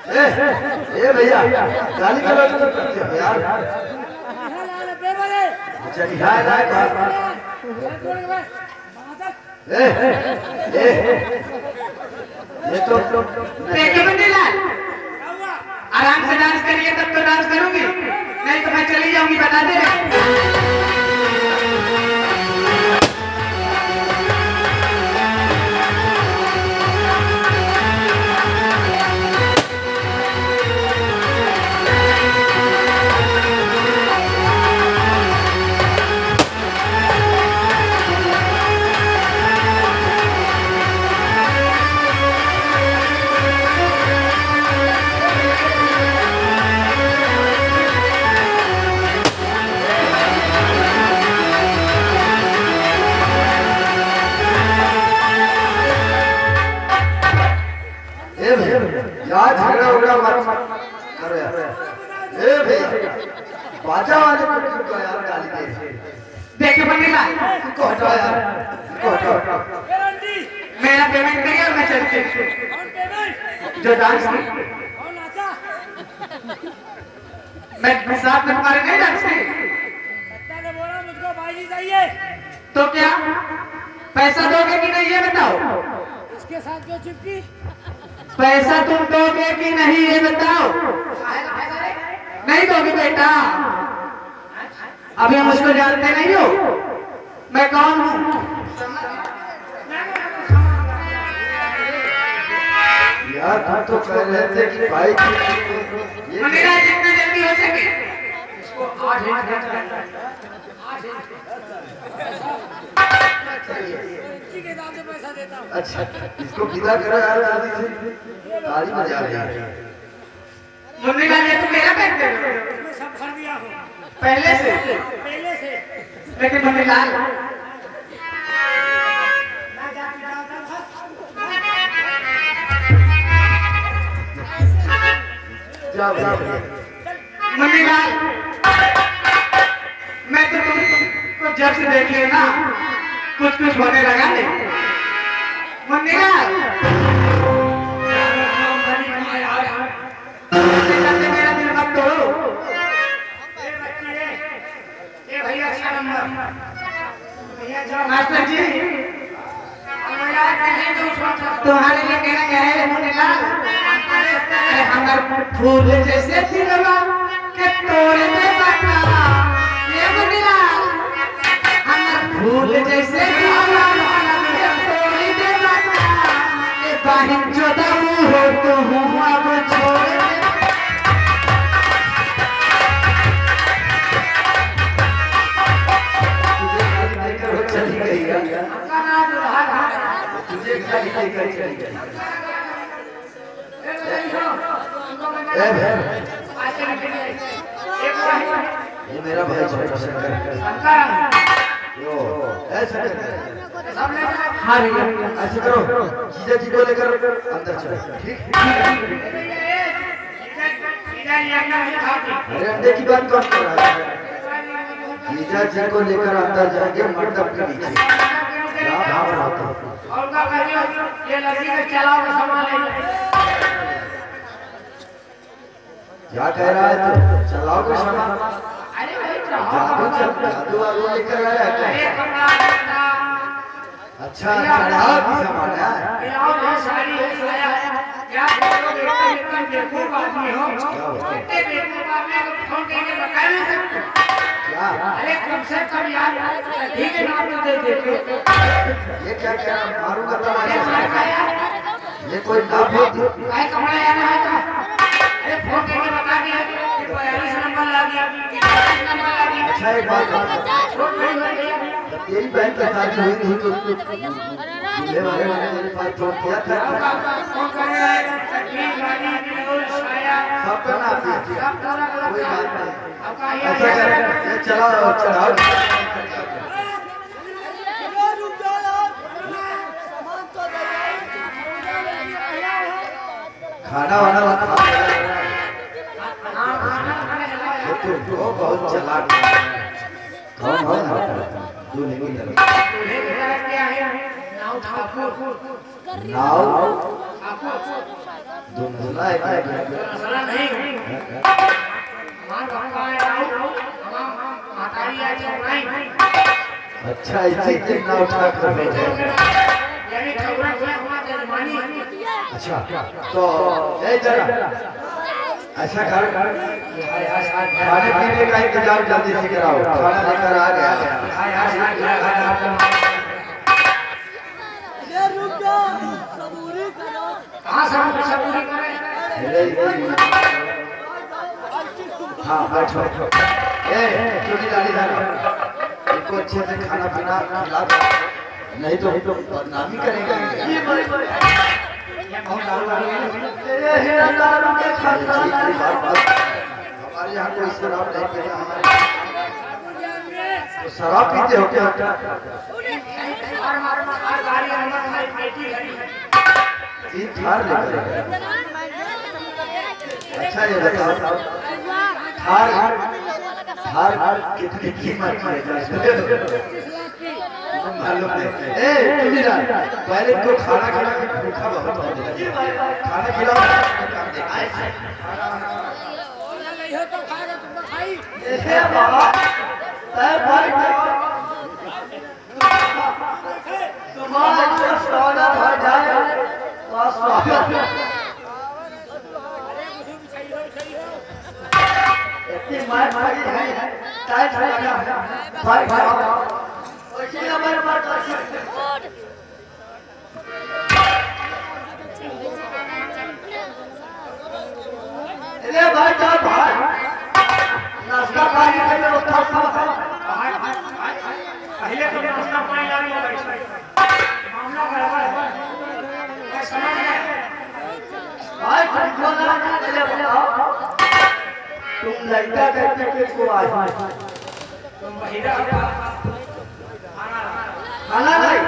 ए भैया गाली गलौज तो करते हो यार। अच्छा यार ये तो देखिए मंडीलाल, आराम से डांस करिए तब तो डांस करूंगी, नहीं तो मैं चली जाऊंगी, बता दे रहे। यार झगड़ा उगड़ा मत करो यार। ए भैया बाजा वाले को चुप यार, गाली दे। देखिए मंडीलाल, इसको हटाओ यार, इसको हटाओ। मेरा पेमेंट करिए और मैं चलती हूँ। जो डांस की मैं साथ में तुम्हारे नहीं डांस की। बोला मुझको बाजी चाहिए। तो क्या पैसा दोगे कि नहीं ये बताओ। इसके साथ क्यों चिपकी? पैसा तुम दोगे कि नहीं ये बताओ। नहीं दोगे बेटा, अभी हम उसको जानते नहीं हो, मैं कौन हूँ। यार हम तो कह रहे थे कि भाई मेरा जितना जल्दी हो सके इसको के दाम से पैसा देता हूँ। अच्छा इसको विदा करो यार, जल्दी से ताली बजा रही है। मुन्नी लाल, ये तो मेरा करते हो मैं सब भर दिया हूँ पहले से। लेकिन मुन्नी लाल, जाओ जाओ। मुन्नी लाल, मैं तो तुमको जब से देख लिया ना कुछ कुछ होने लगा नहीं। मुन्नी लाल, मेरा दिल मत तोड़ो। मास्टर जी, तुम्हारे लिए कहना क्या है मुन्नी लाल? अरे हमारे फूल जैसे दिलवा के तोड़ दे बता, ये मुन्नी लाल हमारे फूल जैसे दिलवा के तोड़ दे बता, ये बाहिन जो दबू हो तो हूँ अब छोड़ दे। चली गई तुझे गाली देकर चली गई। ये मेरा भाई छोटा शंकर। यो ऐसा हाँ ऐसे करो, जीजा जी को लेकर अंदर चलो, ठीक? अरे अंडे की बात कौन कर रहा है? जीजा जी को लेकर अंदर जाएंगे मंडप के नीचे। क्या कह रहा है तू? चलाओगे सामान? जादू वादू लेकर आया क्या? अच्छा चढ़ाओ की सामान है। अरे कम से कम यार ठीक है नाम तो दे देते। ये क्या कह रहा है? मारूंगा तमाशा। ये कोई नाम है? काय कमरा यार है का? अरे फोन करके बता दिया कि 42 नंबर ला दिया, 41 नंबर ला दिया। अच्छा एक बात बता, तेरी बहन की शादी हुई थी तो ये वाले मेरे पास फोन किया था। फोन कर रहा है ठीक गाड़ी बिल्कुल छाया सब करना आप सब पूरा कोई बात नहीं। आपका ऐसा कर ये चलाओ चढ़ाओ। खाना वाना खा तो बहुत चालाक कौन है? दूल्हे की तरफ नाव धुंधला है क्या? असला नहीं हमार बाबा आए आओ हमार माताजी आई है नहीं अच्छा इसी दिन ना उठा कर बैठे। यानी खबरा हुआ हमारे जमानी अच्छा तो ए जरा ऐसा कर खाने पीने का इंतजाम जल्दी से कराओ, खाना लेकर आ गया। ये रुक जा सबूरी करो कहां सबूरी करे हाँ बैठो। ए छोटी लाली इनको अच्छे से खाना पीना खिला दो, नहीं तो बदनामी करेंगे। हमारे यहाँ कोई शराब नहीं पीता, हमारे तो शराब पीते हो क्या? तीन थार लेकर अच्छा ये बताओ थार थार कितनी कीमत है? मालूम नहीं। ए सुनीला पहले तो खाना खिला के भूखा बहुत हो गया, खाना खिलाओ काम देखा नहीं हो तो खाएगा तुम खाई ए बाबा ए भाई तुम्हारा जो सोना भर जाए बस इतनी मार मारी है टाइट लगा भाई भाई ओसी हमारे मार अरे भाई जा भाई नाश्ता पानी के लिए उठा पहले तो नाश्ता पानी लाने लगा मामला गड़बड़ है समझ गए भाई तुमको ना चले बताओ तुम लड़का करके किसको आए? तुम बहिरा खाना नहीं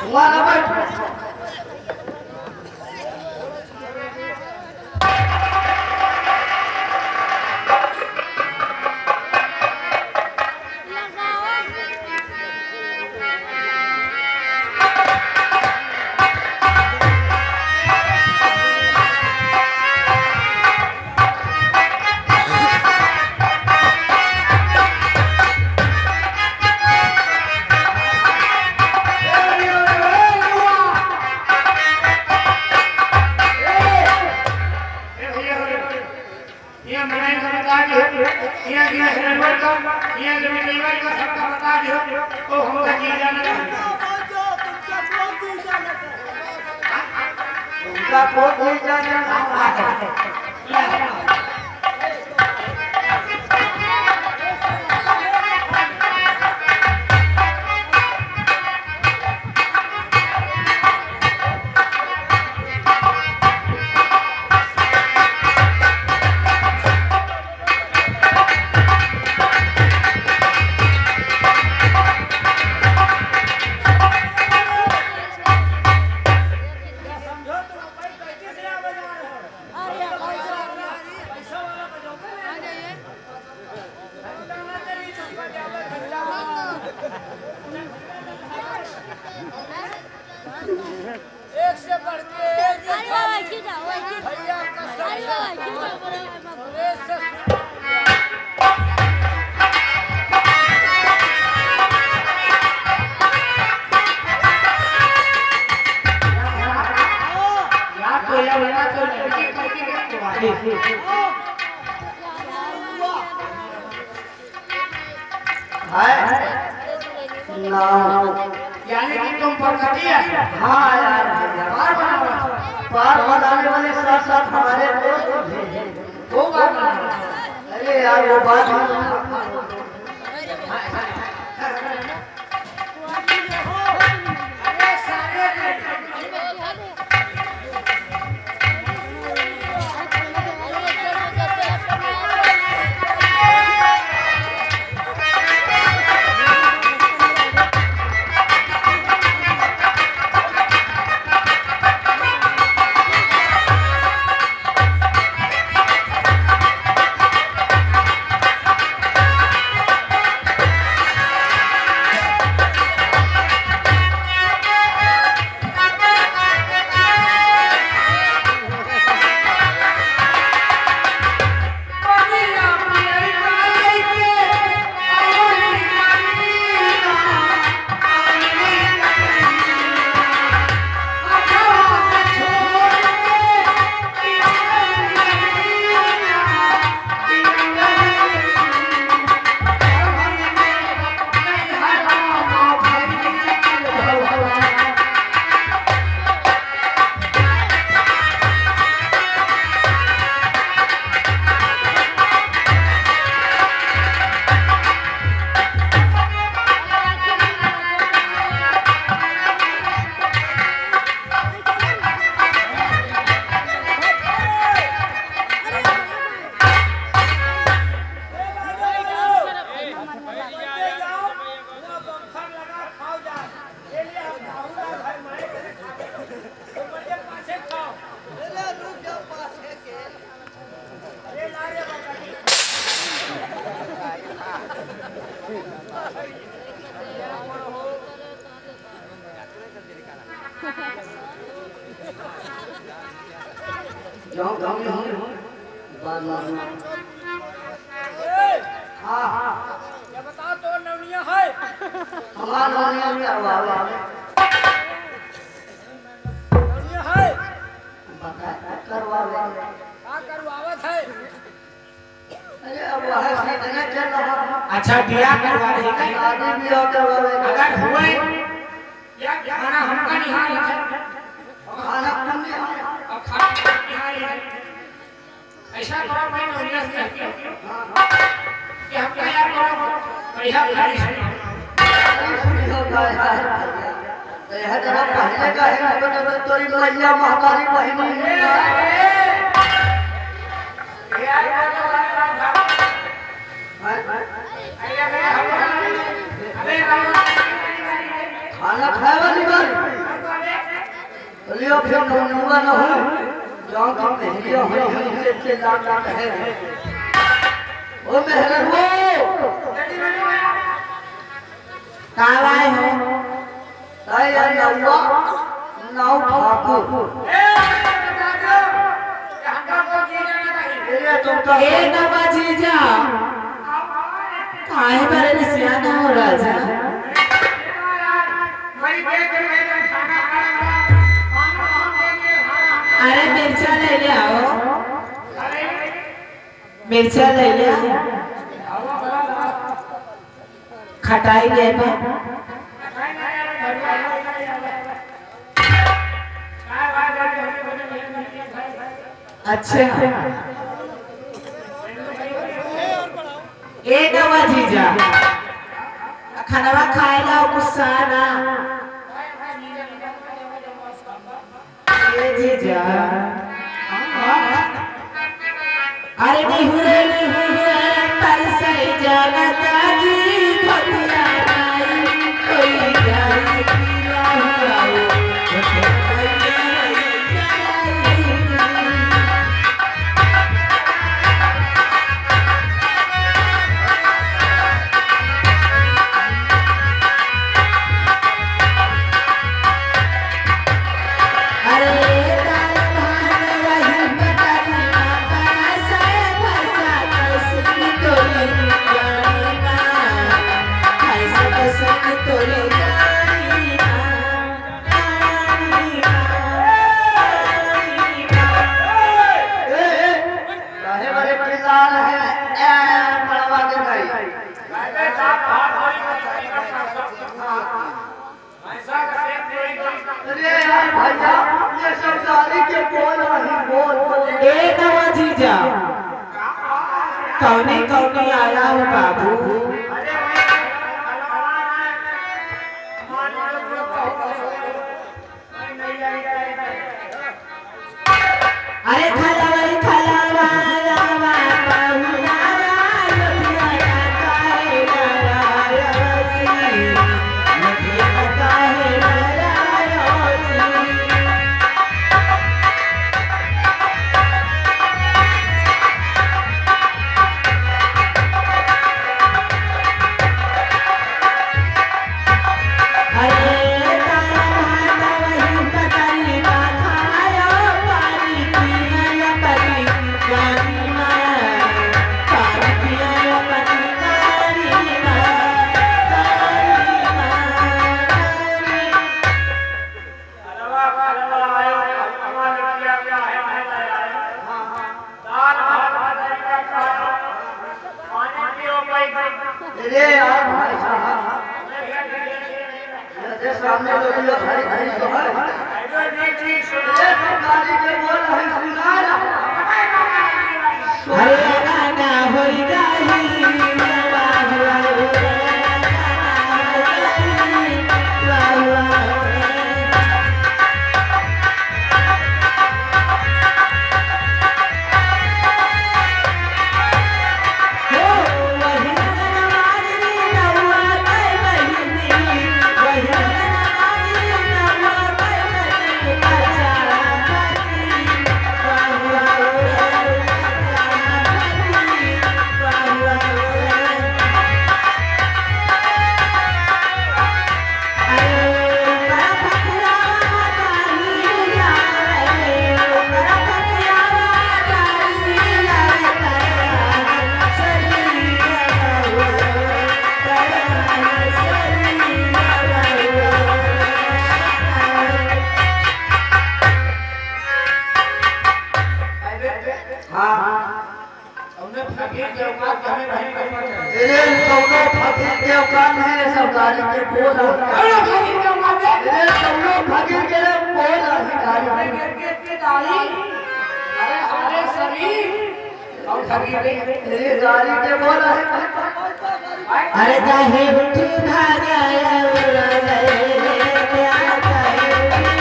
तुम्हारा बैठ उनका कोट नहीं जाना एक से बढ़ के एक भैया यानी कि तुम परकटी है? हाँ यार पार बनाने वाले साथ साथ हमारे वो बात बनाना। अरे यार वो बात अरे सारे जाओ गाँव में हो बात मारना। हाँ हाँ ये बता तो नवनिया है हमारा नौनिया में करवा नवनिया है बता करवा का करवावत है अरे अब वह सीखने चल रहा अच्छा बिया करवा रही है शादी भी और करवा अगर हुए या खाना हमका निहाल है खाना हमने और खाना निहाल है ऐसा करो मैं नौनिया से कि हम क्या करो बढ़िया गाड़ी है यह जरा पहले का है तो तोरी मैया महामारी बहनी खाना खाए वाली बात लियो फिर नौनुआ न हो जाओ गाँव में लियो हम से लाख है ओ मेहर हो कावाय हो ताई नौवा नाव ठाकुर ये तुम तो ए नवा जीजा काहे बारे में सियाना हो राजा अरे मिर्चा ले ले आओ मिर्चा ले ले खटाई ले पे अच्छा ए नवा जीजा खाना खाए ला गुस्सा ना ए जीजा अरे नहीं हुए पैसा जाना ताजी भटिया नहीं कोई जाई पिया हुआ कौने कौने आया हो बाबू अरे खलावाई खलावाया अरे यार भाई साहब ये सामने तो ये भाई भाई तो है ये गाड़ी के बोल रहे सुना अरे गाना होई गाही हाँ उन्हें फकीर के औकात के हमें नहीं पता चले। ये कौनो फकीर के औकात है सब गाड़ी के बोल कौन फकीर के औकात है? ये कौनो फकीर के बोल गाड़ी के दाढ़ी, अरे हमारे शरीर और फकीर नहीं। ये गाड़ी के बोल है अरे चाहे उठी भागा उड़ा गए क्या चाहे उठी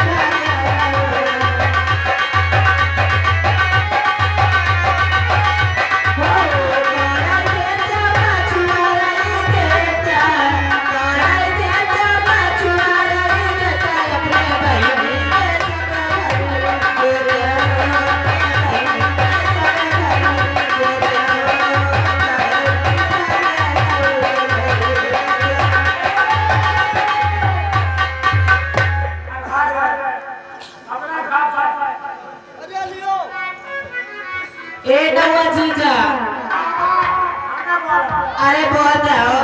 ए नवा जीजा अरे बोल जाओ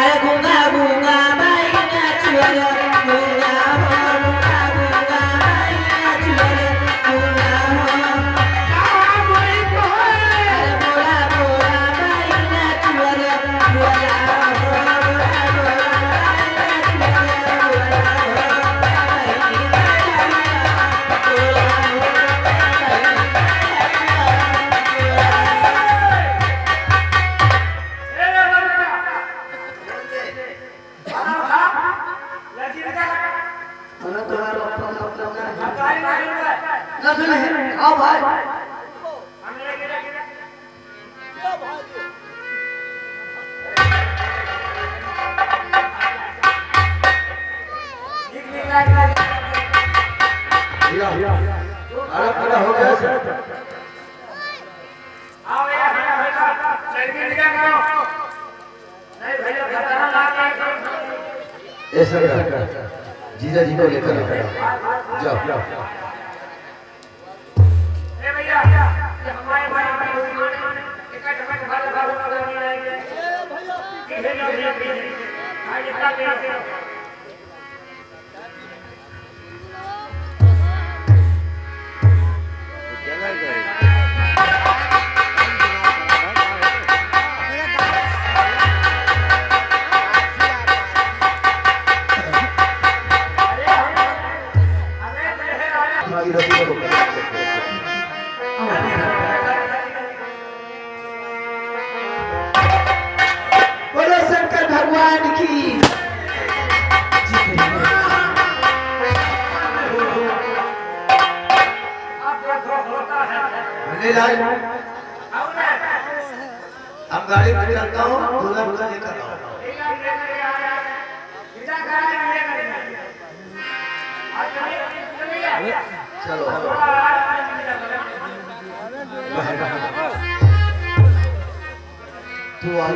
अरे गूंगा गूंगा बाई नाचुअल गूंगा हो गूंगा गूंगा बाई नाचुअल गूंगा हो अरे बोला बोला बाई नाचुअल बोला हो बोला बोला बाई नाचुअल बोला हो बाई नाचुअल बोला हो ना सुने आओ भाई अरे पूरा हो गया ऐसा जीजा जी को लेकर जाओ बोलो शंकर भगवान की हम गाड़ी में चलता हूँ दूल्हा दूल्हा लेकर आओ चलो तू आ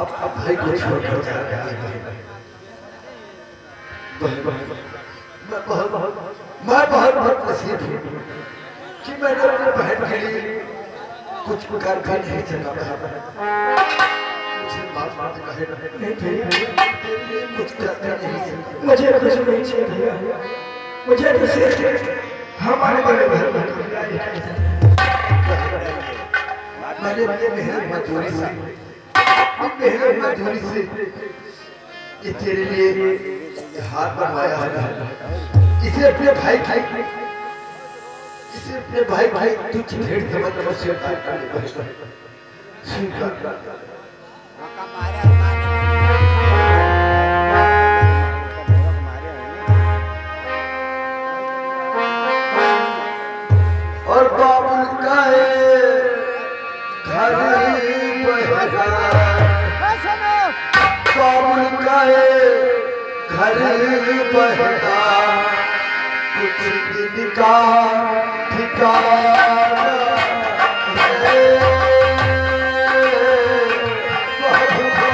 अब भाई को छोड़ कर जा मैं बहुत नसीब हूँ कि मैंने अपने बहन के लिए कुछ कर नहीं सका मुझे बात कहे कुछ करते नहीं मुझे कुछ नहीं चाहिए मुझे तो सिर्फ हमारे बड़े भाई मैंने मेहनत मजदूरी से ये तेरे लिए हाथ बनवाया है इसे अपने भाई तुझ भेंट समझ स्वीकार और बाबुल का घर बाबुल का घर बहता कुछ दिन का ठिकाना है बाबुल का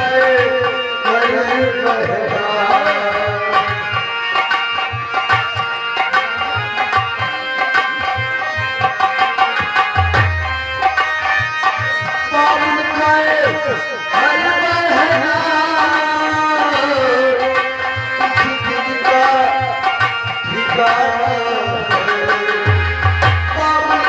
घर बहता बाबुल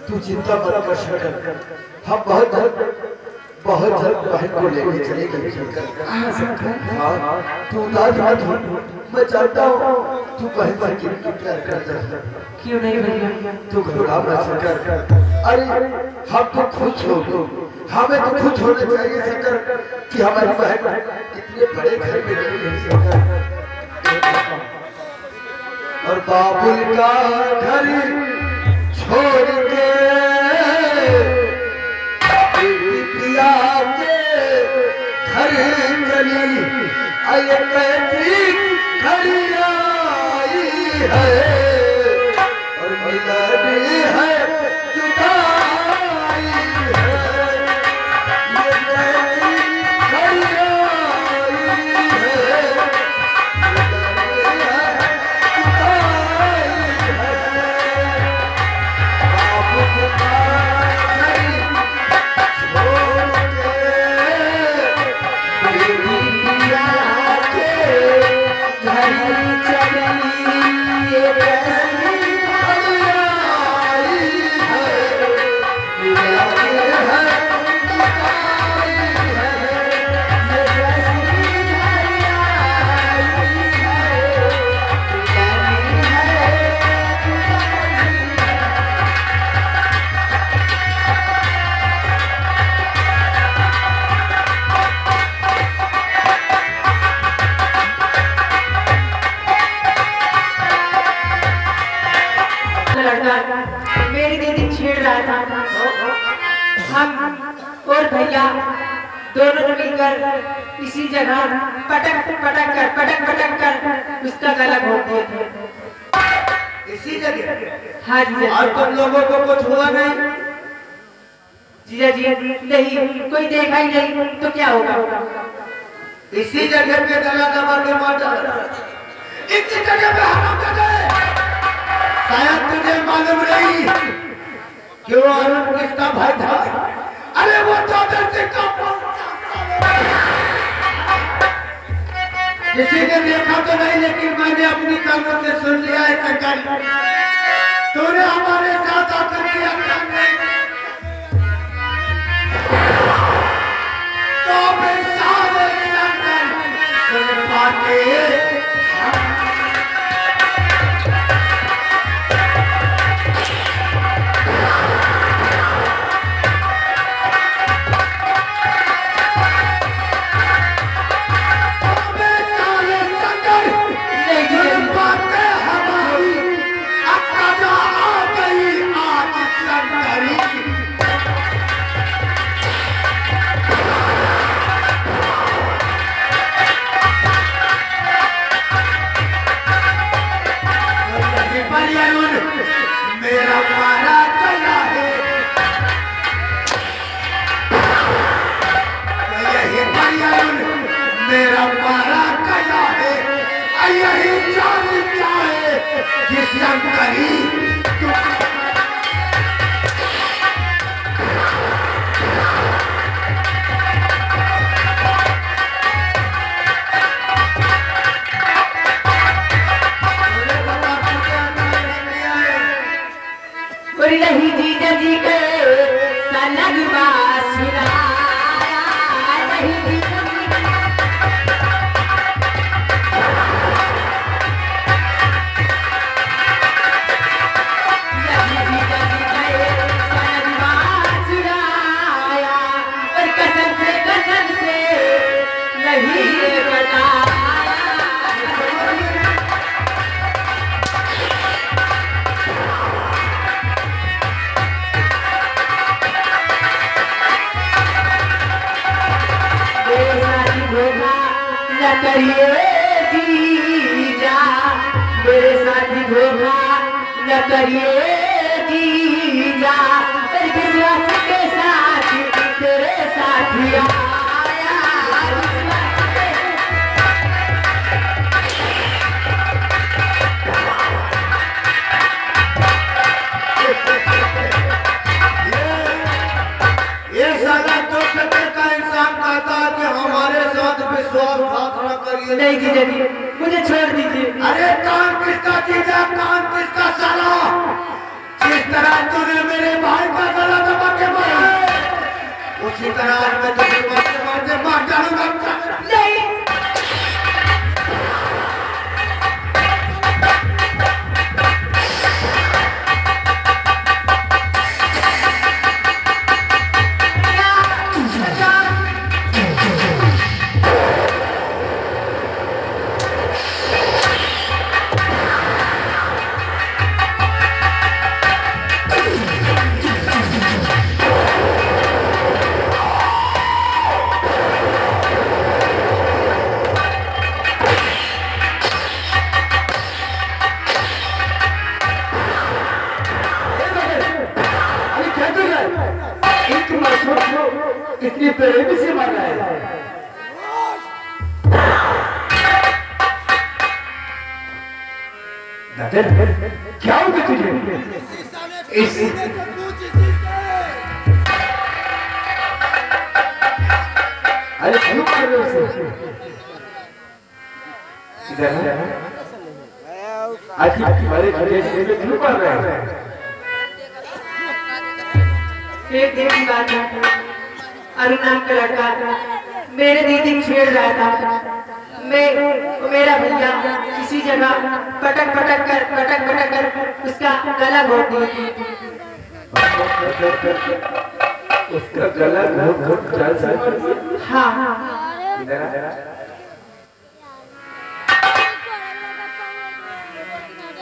तू चिंता मत कर शंकर, हम बहुत जल्द बहन को लेके चलेंगे। हाँ, तू उदास मत हो, मैं जानता हूँ तू बहन पर कितनी प्यार करता है। क्यों नहीं भैया? तू घबरा मत शंकर। अरे हम तो खुश हो, हमें तो खुश होना चाहिए शंकर कि हमारी बहन इतने बड़े घर में नहीं है शंकर। और बाबुल का घर छोड़ के पिया के घर चली आए कैसी घड़ी आई है और मिलनी है जुदाई है। ये कैसी घड़ी आई है, मिलनी है जुदाई है। बाबू का मेरी दीदी छेड़ रहा था। हम और भैया दोनों ने मिलकर इसी जगह पटक पटक कर उसका गला घोट दिया था। इसी जगह? हाँ जीजा और तुम लोगों को कुछ हुआ नहीं? जीजा जी नहीं, कोई देखा ही नहीं तो क्या होगा। इसी जगह पे गला दबा के मार डाला। इसी जगह पे हराम कर गए। शायद तुझे मालूम नहीं कि वो अरुण किसका भाई था। अरे वो चादर से किसी ने देखा तो नहीं, लेकिन मैंने अपनी कानों से सुन लिया है कंचन, तूने हमारे साथ आकर किया तो फिर सारे कंचन तुझे पाके मेरा मारा चला है, यही मेरा मारा चला है, यही जान चाहे कि शंकरी नहीं जीजा जी के सनग बासुरा नहीं जीजा जी सनग बासुरा और कसम से नहीं बताया। न करिए जीजा मेरे साथी धोखा, न करिए जीजा विश्वास के साथ तेरे साथी आया। ये साला तो सत्य का इंसान कहता है कि हमारे साथ विश्वासघात न करिए। नहीं जीजा जी मुझे छोड़ दीजिए। अरे कान किसका जीजा, कान किसका साला? जिस तरह तूने मेरे भाई का गला दबा के मारा है, उसी तरह आज मैं तुझे मारते मारते मार डालूंगा। नहीं इतनी प्रेम से मर रहा है। क्या हो गया तुझे? अरे क्यों कर रहे हो उसे? इधर आज तुम्हारे क्यों कर रहे हैं? एक दिन की बात है, अरुण नाम का लड़का मेरे दीदी छेड़ रहा था। मेरा भैया किसी जगह पटक कर उसका गला घोट दिया। उसका गला घोट चाल से मार दिया? हाँ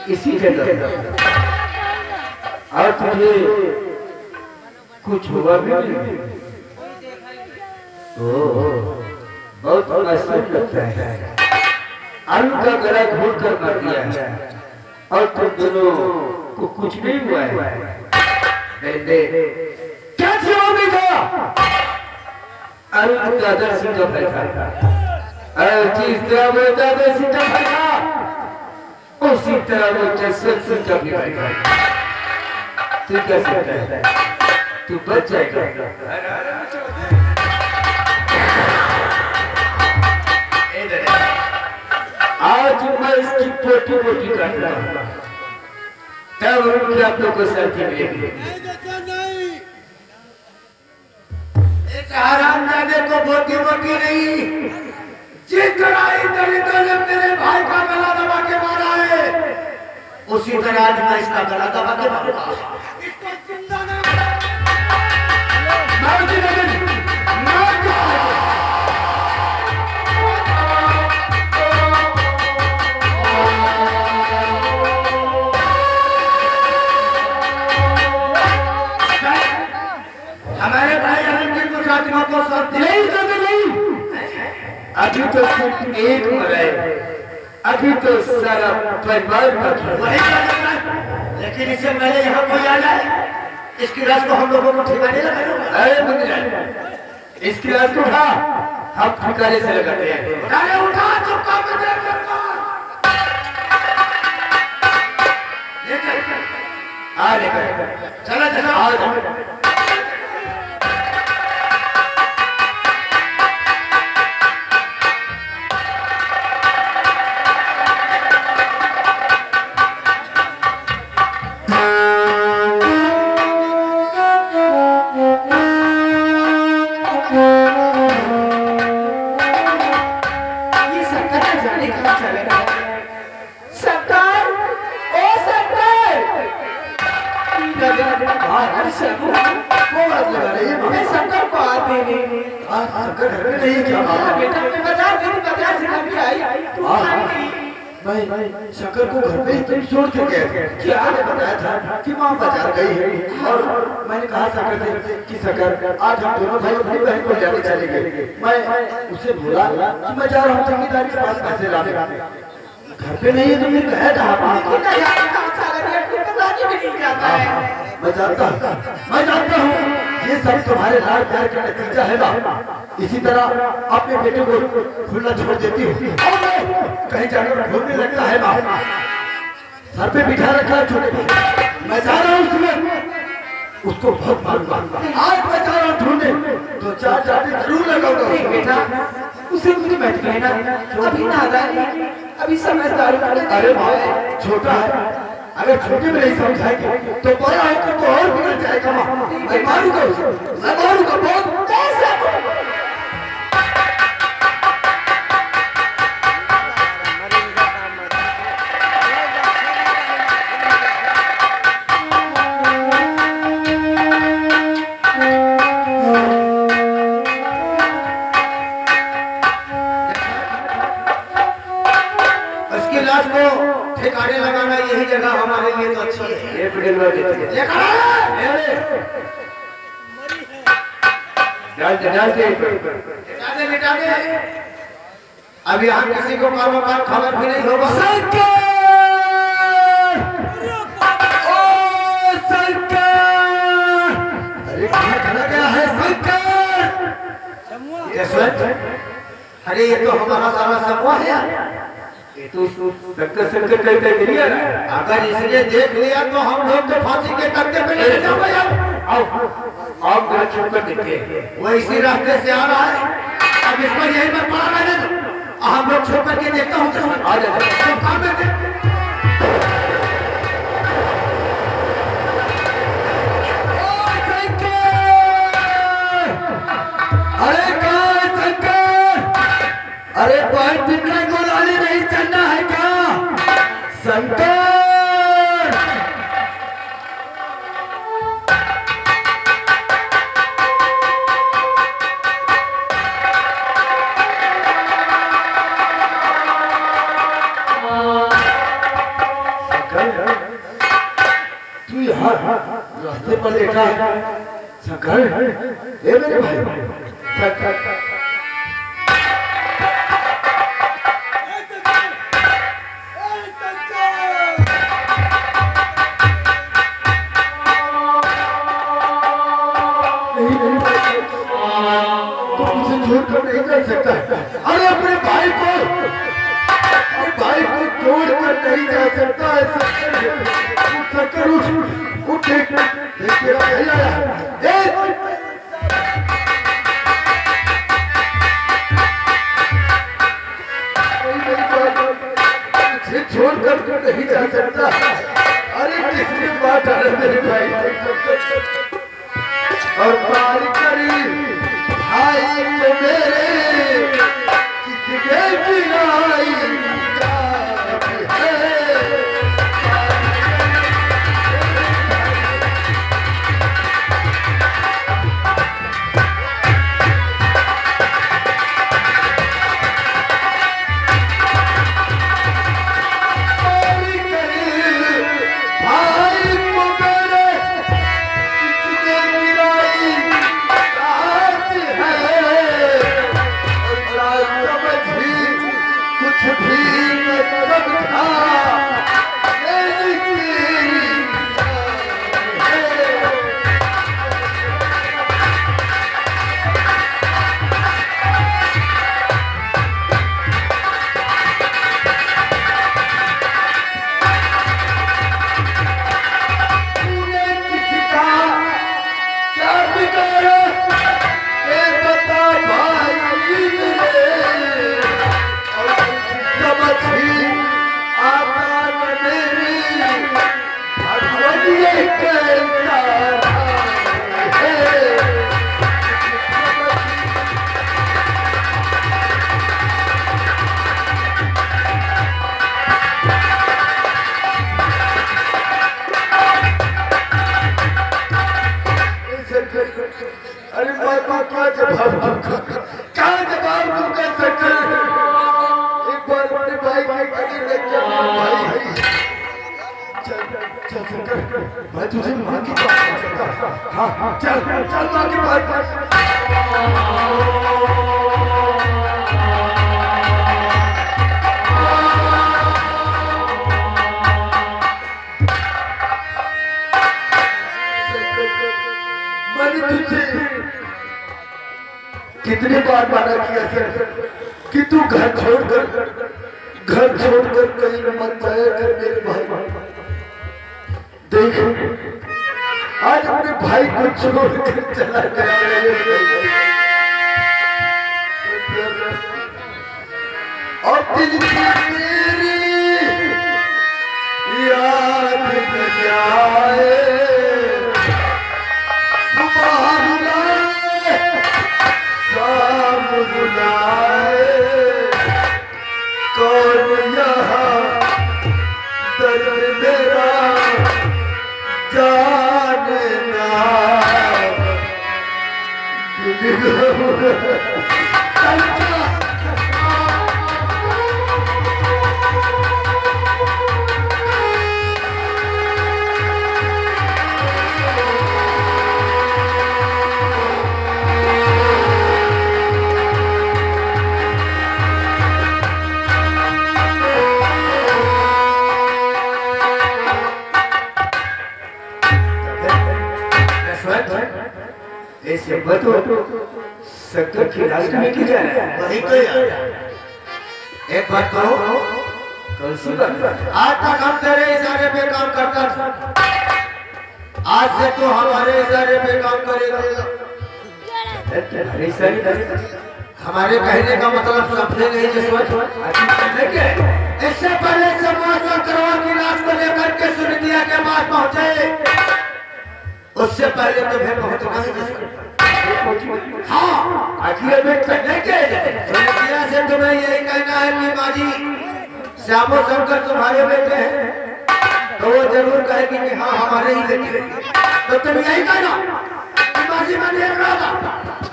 इसी जगह। और तुझे कुछ हुआ भी नहीं? बहुत मासूम लगता है। अरुण का गला घोट कर मार दिया है और तुम दोनों को कुछ नहीं हुआ है। क्या जवाब देगा? अरुण दादा सिंह का बैठा जिस तरह वो दादा सिंह का बैठा उसी तरह वो जसवंत सिंह का भी बैठा। तू क्या सकता है? तू बच जाएगा। आज मैं इसकी पोटी पोटी काटूंगा, तब उनके आप लोग को साथी मिलेगी। इस हरामजादे को बोटी बोटी नहीं, जिस तरह इन दलितों ने मेरे भाई का गला दबा के मारा है, उसी तरह आज मैं इसका गला दबा के मारूंगा। इसको जिंदा ना मार दे। हमारे भाई अनंत को साथियों को सब नहीं, अभी तो सिर्फ एक मरा है, अभी तो सारा परिवार वही करना है। लेकिन इससे पहले यहाँ कोई आ जाए, इसकी लाश को हम लोगों को ठिकाने लगाएंगे। अरे मुझे इसकी लाश को उठा, हम ठिकाने से लगाते हैं। उठा चुपका में लेकर चला चला आज शंकर को घर पे ही तुम छोड़ के गए। क्या ने बताया था कि माँ बाजार गई है और मैंने कहा शंकर से कि शंकर आज हम दोनों भाई अपनी बहन को जाने चले गए। मैं उसे बोला कि मैं जा रहा हूँ चौकीदार के पास पैसे लाने, घर पे नहीं है तो फिर कहे था मैं जानता हूँ ये सब तुम्हारे लाड़ प्यार का नतीजा है ना। इसी तरह अपने बेटे को खुला छोड़ देती हो, कहीं जाकर घूमने लगता है ना, सर पे बिठा रखा है छोटे भाई। मैं जा रहा हूँ उसमें उसको बहुत मारूंगा। आज मैं जा रहा हूँ ढूंढने, तो चार चाटे जरूर लगाऊंगा। बेटा उसे मुझे बैठ गए ना, अभी नादान है, अभी समझदार। अरे भाई छोटा है, अगर छोटे में नहीं समझाएंगे तो बड़ा होकर तो और बिगड़ जाएगा। मैं मारूंगा उसे, मैं मारूंगा बहुत। उसकी लाश को ठिकाने लगाना यही जगह हमारे लिए तो अच्छी है। ये पिघलवा देती है। डाल दे मिटा दे। अब यहाँ किसी को कारोबार खबर भी नहीं होगा। अरे कहाँ चला गया है अरे ये तो हमारा सारा समूह है। ये तो शंकर शंकर करके गिरिया ना। अगर इसने देख लिया तो हम लोग तो फांसी के तख्ते पे ले जाओगे। आओ मेरा छोकर देखे, वो इसी रास्ते से आ रहा है। अब इस पर यहीं पर पड़ा रहने दो। हम लोग छोड़ करके देखता हूँ। आ जाओ। तो काम में अरे कहाँ शंकर? अरे बहुत टिकने को लाली नहीं चलना है क्या शंकर? तू यहाँ रास्ते पर देखा है शंकर? ए मेरे भाई शंकर नहीं जा सकता है शक्कर उठ तेरा भाई आया मुझे छोड़कर नहीं जा सकता। अरे किसने बात आ मेरे भाई और पार करी भाई को मेरे किसके गिराई अरे क्या जवाब तुम कर सकते एक बार अपने भाई भाई भाई तुझे माँ की बात कर सकता। हाँ चल चल माँ की बात कितनी बार माना किया सर कि तू घर छोड़कर कहीं मत जाया कर मेरे भाई। देख आज अपने भाई को छोड़कर चला गया और दिल की मेरी याद जाए बुलाए कौन यहाँ दर्द मेरा जानना ऐसे बतो शक्कर की राज में की जा रहा है वही तो यार। एक बात कहो कल सी बात आज तक हम तेरे इशारे पे काम करता था, आज से तो हमारे इशारे पे काम करेगा। हमारे कहने का मतलब समझे नहीं जिस इससे पहले समाज करोड़ की लाश को लेकर के सुनिधिया के पास पहुंचे उससे पहले तो फिर बहुत हाँ आखिर में सुनिधिया से तुम्हें यही कहना है कि बाजी श्यामो शंकर तुम्हारे बेटे हैं तो वो जरूर कहेगी कि हाँ हमारे ही बेटे तो तुम यही कहना कि बाजी मैं देख रहा था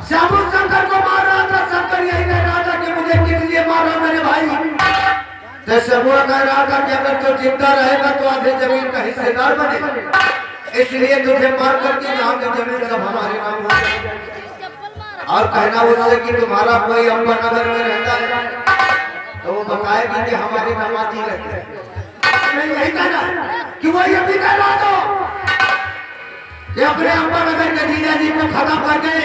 श्यामो शंकर को मार रहा था, शंकर यही कह रहा था कि मुझे किस लिए मारा मेरे भाई। तो समूह कह रहा था कि अगर तो जिंदा रहेगा तो आधे जमीन का हिस्सेदार बनेगा, इसलिए तुझे मार करके यहाँ की जमीन सब हमारे नाम हो जाए। और कहना उससे कि तुम्हारा कोई अम्बा नगर में रहता है तो वो बताएगी कि हमारी नमाजी रहती है। नहीं यही कहना कि वो ये भी कह रहा था कि अपने अम्बा नगर के जीजा जी को खत्म करके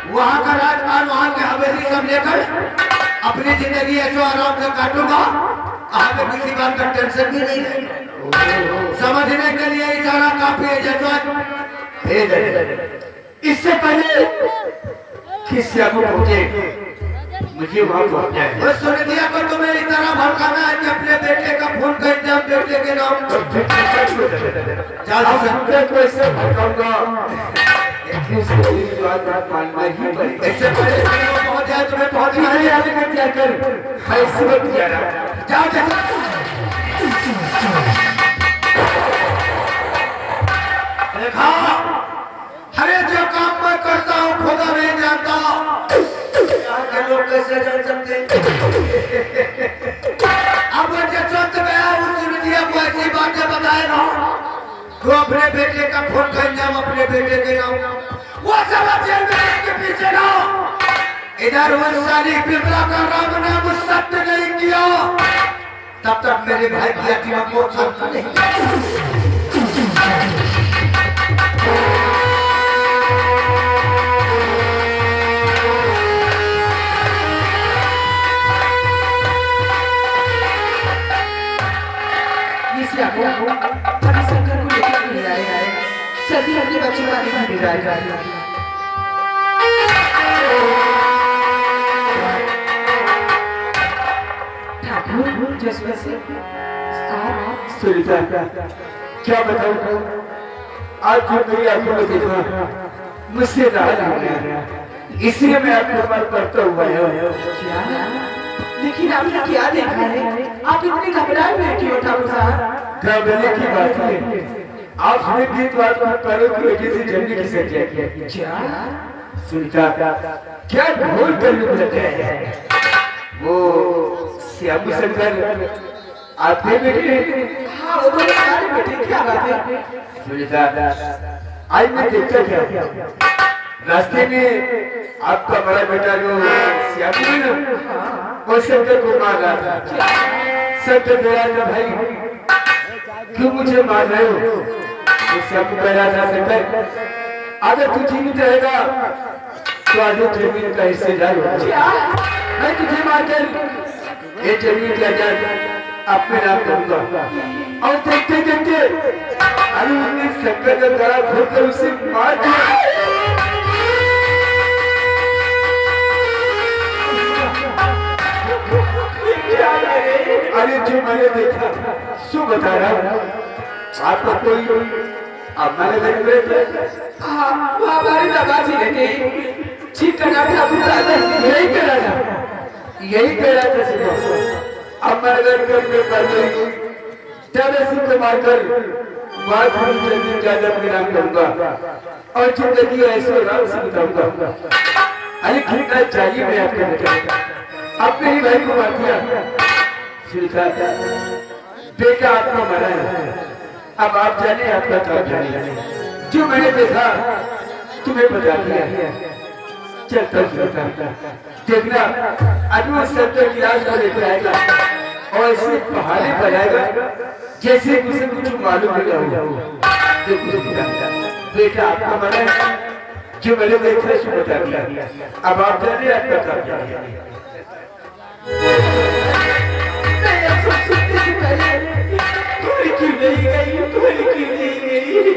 वहाँ का राजपाल वहाँ के हवेली सब लेकर अपनी जिंदगी ऐसे आराम से काटूंगा, हमें किसी बात का टेंशन भी नहीं है। समझने के लिए इशारा काफी है जजमान। इससे पहले किसी को पहुंचे मुझे वहां पहुंचना है। बस सुन दिया पर तुम्हें इस तरह भड़काना है कि अपने बेटे का फोन कर इंतजाम बेटे के नाम को ऐसे भड़काऊंगा, बात मानना ही पड़ेगा। इससे पहले कि वो पहुंच जाए तुम्हें पहुंचना है। आगे का क्या कर मैं इसी वक्त जा रहा जाओ जाओ। देखा, अरे जो काम मैं करता हूँ खुदा नहीं जानता, यहाँ के लोग कैसे जान सकते हैं? अब वो जसवंत गया उस विद्या को ऐसी बातें बताएगा तो अपने बेटे का फोन का इंतजाम अपने बेटे के नाम, वो सब जेल में के पीछे ना, इधर वो सारी बिमला का राम ने मुझ सत्य नहीं किया तब तक मेरे भाई की अतिमा को शांत नहीं। अभी शंकर को लेकर नहीं आए, सभी अपने बच्चों का नहीं बिगाड़ ठाकुर जसवंत सिंह सुनीता क्या बताऊं, आज जो मेरी आंखों में देखा मुझसे रहा नहीं गया, इसलिए मैं आपके पास पढ़ता हुआ है। लेकिन आपने क्या देखा है? आप इतने घबराए हुए क्यों ठाकुर साहब? घबराने की बात है, आपने बीत बात को पैरों की वजह से जलने की सजा किया। क्या सुनीता क्या ढोल करने को लगे हैं? वो श्याम शंकर आपके बेटे? हाँ वो तो हमारे बेटे। क्या बात है सुनीता? आज मैं देखता क्या रास्ते में आपका बड़ा बेटा जो श्याम है ना, वो शंकर को मार रहा था। शंकर कह रहा था भाई क्यों मुझे मार रहे हो? तो श्याम कह रहा था शंकर अगर तू जीवित रहेगा तो आज जमीन का हिस्सेदार होगा, मैं तुझे मारकर ये जमीन का जान अपने नाम करूंगा। और देखते देखते अरे उसने शंकर का गला खोलकर उसे मार दिया। अरे जो मैंने देखा सो बता रहा हूँ, आपका कोई हमारे घर में हाँ वो हमारी दबाजी ने ठीक करना ठाकुर साहब यही कह रहा था, यही कह रहा था सुबह। अब मैं घर में पड़ गई जब ऐसी को मारकर बात जमीन जायदाद के नाम करूंगा और जिंदगी ऐसे राम से बिताऊंगा। अरे कितना चाहिए मैं आपके बेटा, अपने ही भाई को मार दिया। बेटा आपका मरा है, अब आप जाने आपका क्या जाने। जो मैंने देखा तुम्हें बता दिया, चलता देखना अभी वो शंकर की लाश को लेकर आएगा और ऐसे पहाड़ी बनाएगा जैसे उसे कुछ मालूम नहीं होगा। बेटा आपका मरा है, जो मैंने देखा सो बता दिया, अब आप जाने आपका क्या जाने। तुम्हें क्यों नहीं गई? तुम्हें क्यों नहीं गई?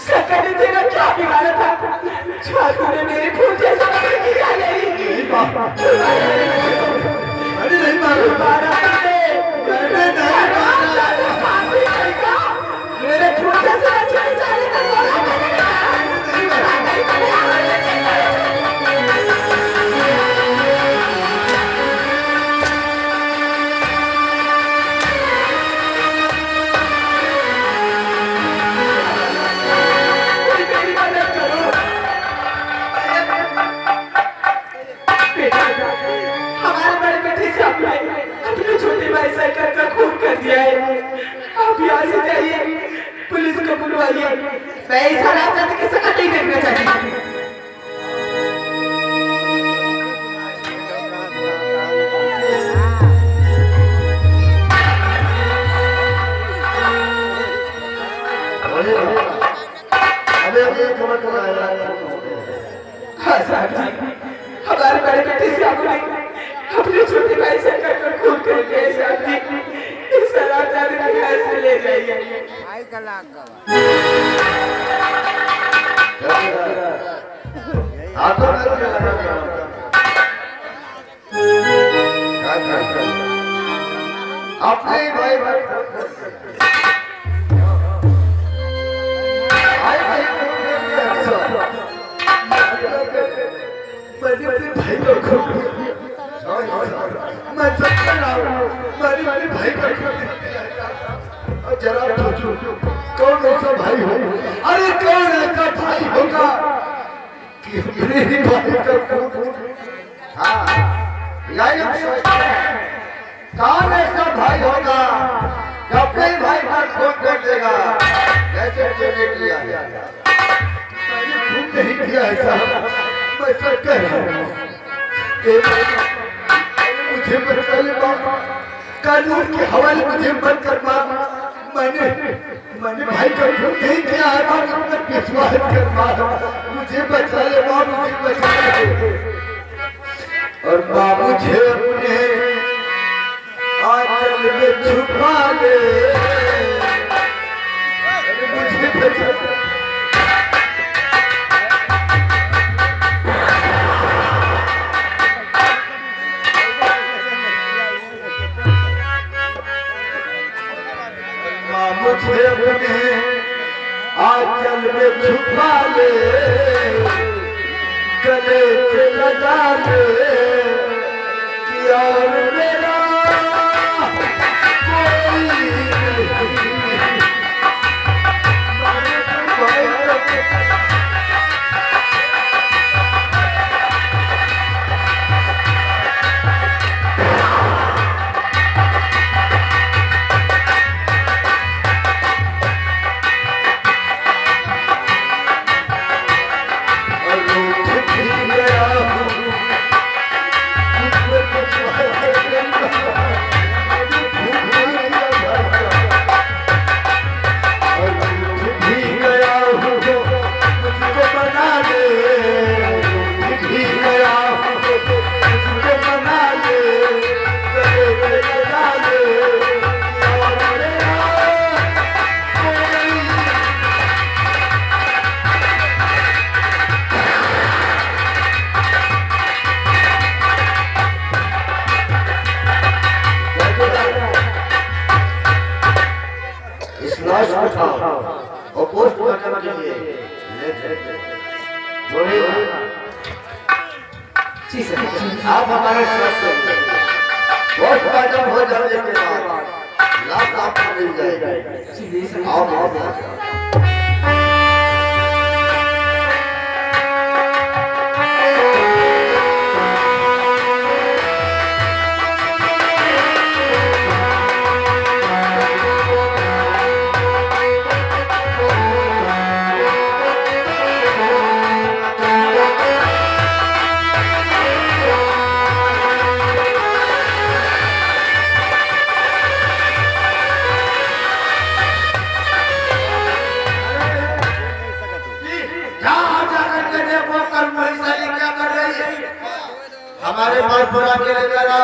सकल तेरा क्या बिगाड़ा था? छात्र ने मेरे फूल जैसा बदल किया नहीं। अरे नहीं मारो, मेरे फूल जैसा चले जाने का बोला मैंने। अपने छोटे भाई से कर खून कर दिया है। आप यहाँ से जाइए, पुलिस को बुलवाइए। मैं इस हालात में किसी का नहीं देखना चाहती। हाँ साहब जी, हमारे बड़े बेटे से आपने अपने छोटे भाई से कर खून कर दिया साहब जी। इस शराब जाने का घर से ले जाइए। अपने भाई भाई मैं मेरे भाई का जरा सोचो कौन ऐसा भाई हो? अरे कौन ऐसा भाई होगा कि मेरे ही भाई का खून? हाँ कौन ऐसा भाई होगा जो अपने भाई का खून कर देगा? कैसे मैंने किया? मैंने खून नहीं किया है साहब, मैं सब कह रहा हूँ। मुझे पहले कानून के हवाले मुझे मत करना। मैंने भाई का खून नहीं किया है, पर विश्वास करना। मुझे बचा ले माँ, मुझे बचा ले। और माँ मुझे अपने आंचल में छुपा ले, मुझे बचा ले। मुझे अपने आंचल में छुपा ले, गले से लगा ले कि और मेरा कोई गया हूँ। जी सर आप हमारे साथ चलिए। बहुत वाजब हो जाने के बाद लाभ आपको मिल जाएगा। जी जी सर आप हमारे पास बुरा के ले जाना